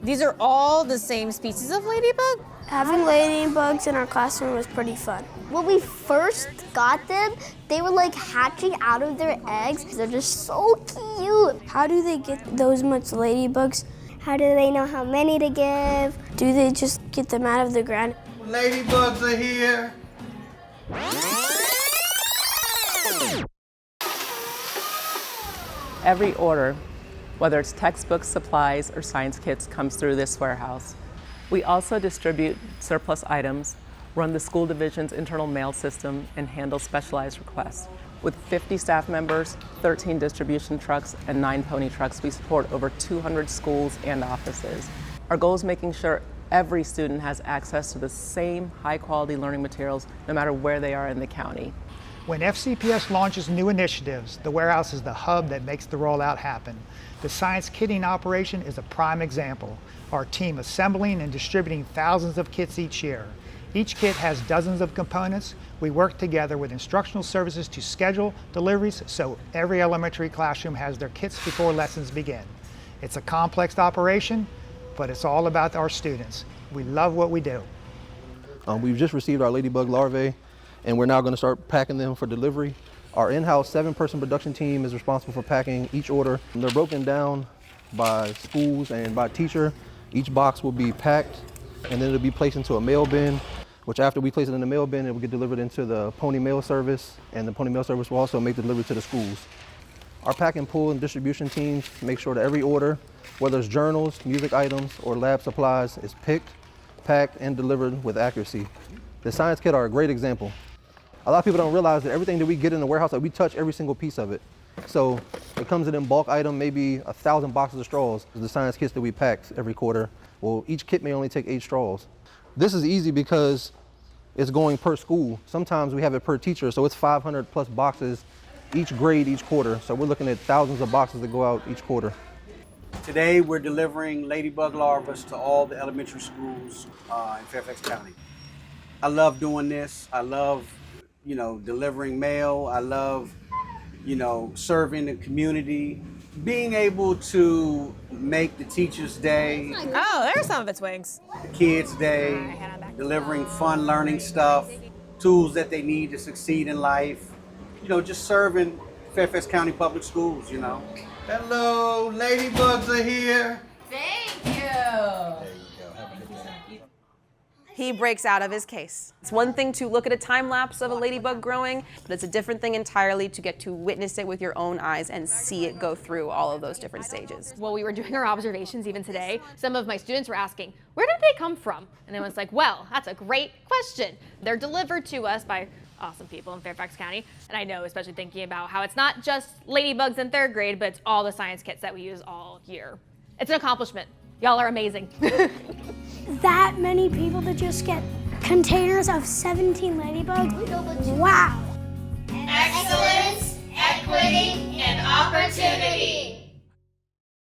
These are all the same species of ladybug? Having ladybugs in our classroom was pretty fun. When we first got them, they were like hatching out of their eggs. They're just so cute. How do they get those much ladybugs? How do they know how many to give? Do they just get them out of the ground? Ladybugs are here. Every order, whether it's textbooks, supplies, or science kits, comes through this warehouse. We also distribute surplus items, run the school division's internal mail system, and handle specialized requests. With 50 staff members, 13 distribution trucks, and 9 pony trucks, we support over 200 schools and offices. Our goal is making sure every student has access to the same high-quality learning materials, no matter where they are in the county. When FCPS launches new initiatives, the warehouse is the hub that makes the rollout happen. The science kitting operation is a prime example. Our team assembling and distributing thousands of kits each year. Each kit has dozens of components. We work together with instructional services to schedule deliveries so every elementary classroom has their kits before lessons begin. It's a complex operation, but it's all about our students. We love what we do. We've just received our ladybug larvae, and we're now going to start packing them for delivery. Our in-house 7-person production team is responsible for packing each order. And they're broken down by schools and by teacher. Each box will be packed, and then it'll be placed into a mail bin, which after we place it in the mail bin, it will get delivered into the pony mail service, and the pony mail service will also make the delivery to the schools. Our pack and pull and distribution teams make sure that every order, whether it's journals, music items, or lab supplies, is picked, packed, and delivered with accuracy. The science kit are a great example. A lot of people don't realize that everything that we get in the warehouse, that we touch every single piece of it. So it comes in bulk item, maybe 1,000 boxes of straws. The science kits that we pack every quarter, well, each kit may only take 8 straws. This is easy because it's going per school. Sometimes we have it per teacher, so it's 500 plus boxes each grade, each quarter. So we're looking at thousands of boxes that go out each quarter. Today we're delivering ladybug larvae to all the elementary schools in Fairfax County. I love doing this. I love, delivering mail. I love, serving the community. Being able to make the teacher's day, Oh, there's some of its wings. the kids' day, delivering fun learning stuff, tools that they need to succeed in life, just serving Fairfax County Public Schools, Hello, ladybugs are here. Thank you. There you go. Have a good day. He breaks out of his case. It's one thing to look at a time lapse of a ladybug growing, but it's a different thing entirely to get to witness it with your own eyes and see it go through all of those different stages. While we were doing our observations even today, some of my students were asking, where did they come from? And I was like, well, that's a great question. They're delivered to us by awesome people in Fairfax County. And I know, especially thinking about how it's not just ladybugs in 3rd grade, but it's all the science kits that we use all year. It's an accomplishment. Y'all are amazing. That many people to just get containers of 17 ladybugs? Wow! Excellence, equity, and opportunity.